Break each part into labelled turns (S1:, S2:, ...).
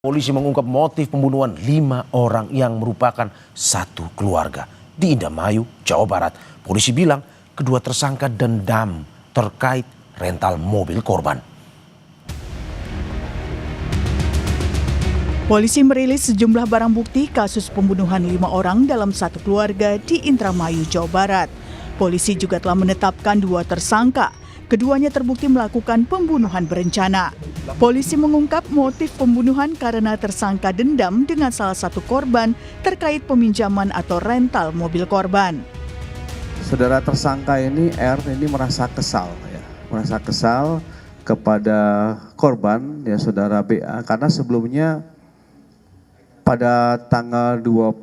S1: Polisi mengungkap motif pembunuhan 5 orang yang merupakan satu keluarga di Indramayu, Jawa Barat. Polisi bilang kedua tersangka dendam terkait rental mobil korban.
S2: Polisi merilis sejumlah barang bukti kasus pembunuhan 5 orang dalam satu keluarga di Indramayu, Jawa Barat. Polisi juga telah menetapkan 2 tersangka. Keduanya terbukti melakukan pembunuhan berencana. Polisi mengungkap motif pembunuhan karena tersangka dendam dengan salah satu korban terkait peminjaman atau rental mobil korban.
S3: Saudara tersangka ini R ini merasa kesal kepada korban ya saudara BA karena sebelumnya pada tanggal 25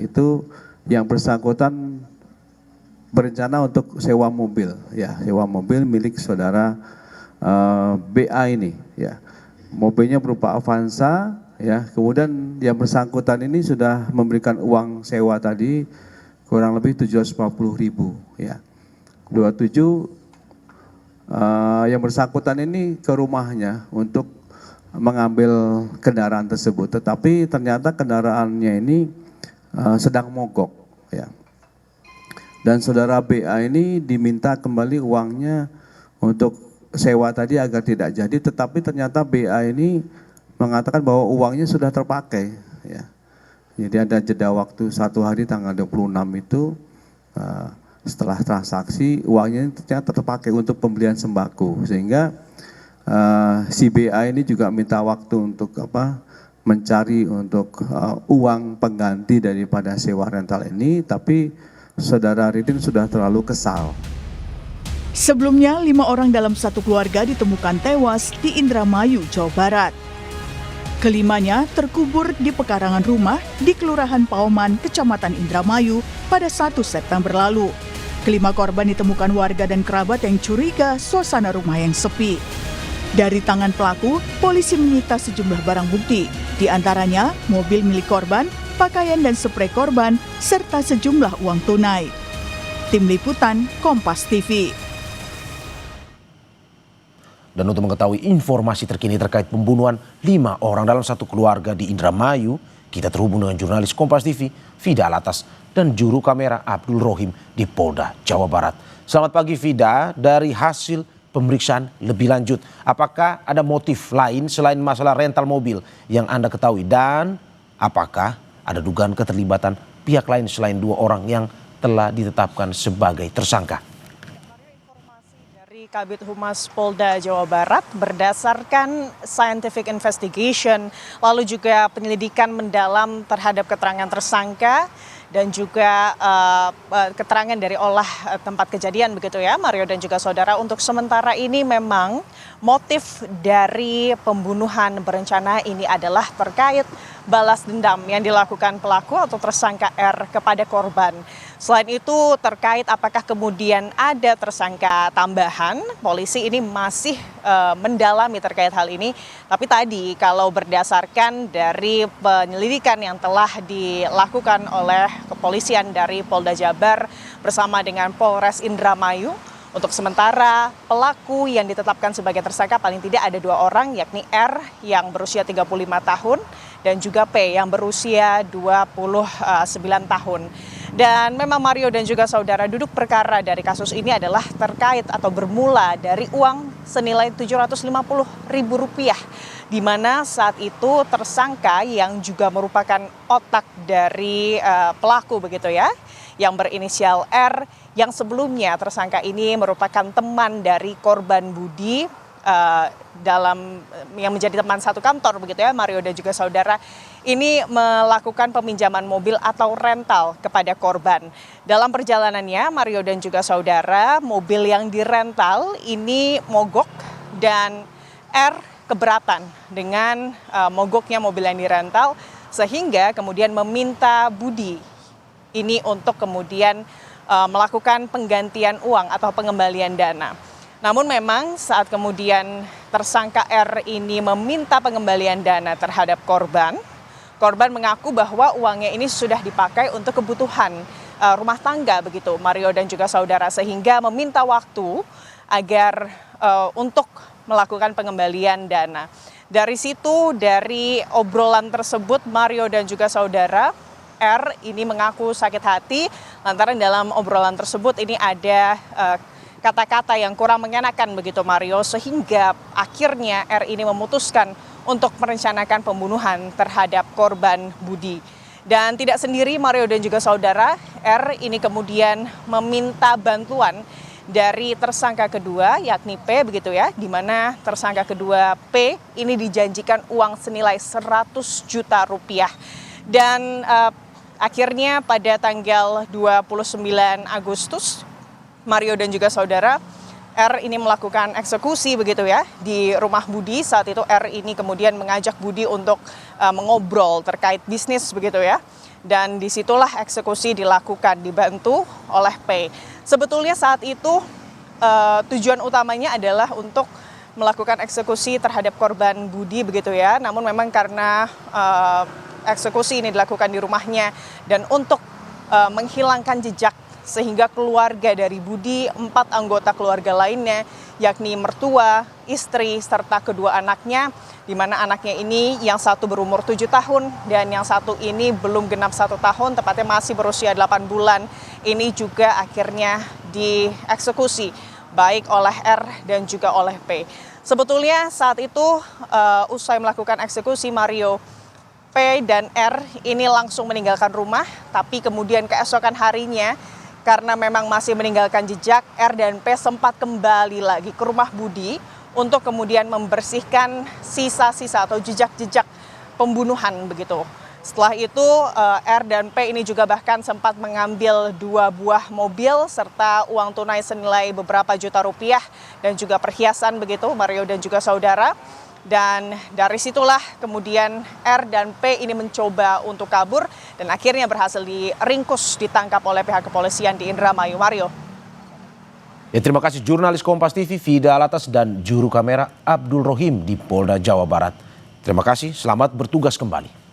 S3: itu yang bersangkutan berencana untuk sewa mobil milik saudara BA ini ya. Mobilnya berupa Avanza ya. Kemudian yang bersangkutan ini sudah memberikan uang sewa tadi kurang lebih 750.000 ya. 27 yang bersangkutan ini ke rumahnya untuk mengambil kendaraan tersebut, tetapi ternyata kendaraannya ini sedang mogok ya. Dan saudara BA ini diminta kembali uangnya untuk sewa tadi agar tidak jadi, tetapi ternyata BA ini mengatakan bahwa uangnya sudah terpakai ya. Jadi ada jeda waktu 1 hari tanggal 26 itu setelah transaksi uangnya ternyata terpakai untuk pembelian sembako, sehingga si BA ini juga minta waktu untuk mencari untuk uang pengganti daripada sewa rental ini, tapi saudara Ridin sudah terlalu kesal.
S2: Sebelumnya 5 orang dalam satu keluarga ditemukan tewas di Indramayu, Jawa Barat. Kelimanya terkubur di pekarangan rumah di Kelurahan Pauman, Kecamatan Indramayu pada 1 September lalu. Kelima korban ditemukan warga dan kerabat yang curiga suasana rumah yang sepi. Dari tangan pelaku, polisi menyita sejumlah barang bukti, di antaranya mobil milik korban, pakaian dan sprei korban, serta sejumlah uang tunai. Tim Liputan Kompas TV.
S1: Dan untuk mengetahui informasi terkini terkait pembunuhan 5 orang dalam satu keluarga di Indramayu, kita terhubung dengan jurnalis Kompas TV, Vida Alatas, dan juru kamera Abdul Rohim di Polda Jawa Barat. Selamat pagi Vida, dari hasil pemeriksaan lebih lanjut, apakah ada motif lain selain masalah rental mobil yang Anda ketahui? Dan apakah ada dugaan keterlibatan pihak lain selain 2 orang yang telah ditetapkan sebagai tersangka?
S4: Dari Kabid Humas Polda Jawa Barat, berdasarkan scientific investigation, lalu juga penyelidikan mendalam terhadap keterangan tersangka dan juga keterangan dari olah tempat kejadian begitu ya Mario dan juga saudara. Untuk sementara ini memang motif dari pembunuhan berencana ini adalah terkait balas dendam yang dilakukan pelaku atau tersangka R kepada korban. Selain itu terkait apakah kemudian ada tersangka tambahan, polisi ini masih mendalami terkait hal ini. Tapi tadi kalau berdasarkan dari penyelidikan yang telah dilakukan oleh kepolisian dari Polda Jabar bersama dengan Polres Indramayu, untuk sementara pelaku yang ditetapkan sebagai tersangka paling tidak ada 2 orang, yakni R yang berusia 35 tahun dan juga P yang berusia 29 tahun. Dan memang Mario dan juga saudara, duduk perkara dari kasus ini adalah terkait atau bermula dari uang senilai Rp750.000, di mana saat itu tersangka yang juga merupakan otak dari pelaku begitu ya, yang berinisial R, yang sebelumnya tersangka ini merupakan teman dari korban Budi yang menjadi teman satu kantor begitu ya Mario dan juga saudara, ini melakukan peminjaman mobil atau rental kepada korban. Dalam perjalanannya Mario dan juga saudara, mobil yang dirental ini mogok dan R keberatan dengan mogoknya mobil yang dirental, sehingga kemudian meminta Budi ini untuk kemudian melakukan penggantian uang atau pengembalian dana. Namun memang saat kemudian tersangka R ini meminta pengembalian dana terhadap korban, korban mengaku bahwa uangnya ini sudah dipakai untuk kebutuhan rumah tangga begitu Mario dan juga saudara, sehingga meminta waktu agar untuk melakukan pengembalian dana. Dari situ, dari obrolan tersebut, Mario dan juga saudara R ini mengaku sakit hati lantaran dalam obrolan tersebut ini ada kata-kata yang kurang mengenakan begitu Mario, sehingga akhirnya R ini memutuskan untuk merencanakan pembunuhan terhadap korban Budi. Dan tidak sendiri Mario dan juga saudara, R ini kemudian meminta bantuan dari tersangka kedua yakni P begitu ya, di mana tersangka kedua P ini dijanjikan uang senilai 100 juta rupiah. Dan akhirnya pada tanggal 29 Agustus Mario dan juga saudara R ini melakukan eksekusi begitu ya di rumah Budi. Saat itu R ini kemudian mengajak Budi untuk mengobrol terkait bisnis begitu ya. Dan disitulah eksekusi dilakukan dibantu oleh P. Sebetulnya saat itu tujuan utamanya adalah untuk melakukan eksekusi terhadap korban Budi begitu ya. Namun memang karena eksekusi ini dilakukan di rumahnya dan untuk menghilangkan jejak, sehingga keluarga dari Budi, 4 anggota keluarga lainnya yakni mertua, istri, serta kedua anaknya, di mana anaknya ini yang satu berumur 7 tahun dan yang satu ini belum genap 1 tahun, tepatnya masih berusia 8 bulan. Ini juga akhirnya dieksekusi baik oleh R dan juga oleh P. Sebetulnya saat itu usai melakukan eksekusi, Mario, P dan R ini langsung meninggalkan rumah, tapi kemudian keesokan harinya karena memang masih meninggalkan jejak, R dan P sempat kembali lagi ke rumah Budi untuk kemudian membersihkan sisa-sisa atau jejak-jejak pembunuhan begitu. Setelah itu R dan P ini juga bahkan sempat mengambil 2 buah mobil serta uang tunai senilai beberapa juta rupiah dan juga perhiasan begitu Mario dan juga saudara. Dan dari situlah kemudian R dan P ini mencoba untuk kabur dan akhirnya berhasil diringkus, ditangkap oleh pihak kepolisian di Indramayu. Mario.
S1: Ya, terima kasih jurnalis Kompas TV Fida Alatas dan juru kamera Abdul Rohim di Polda Jawa Barat. Terima kasih, selamat bertugas kembali.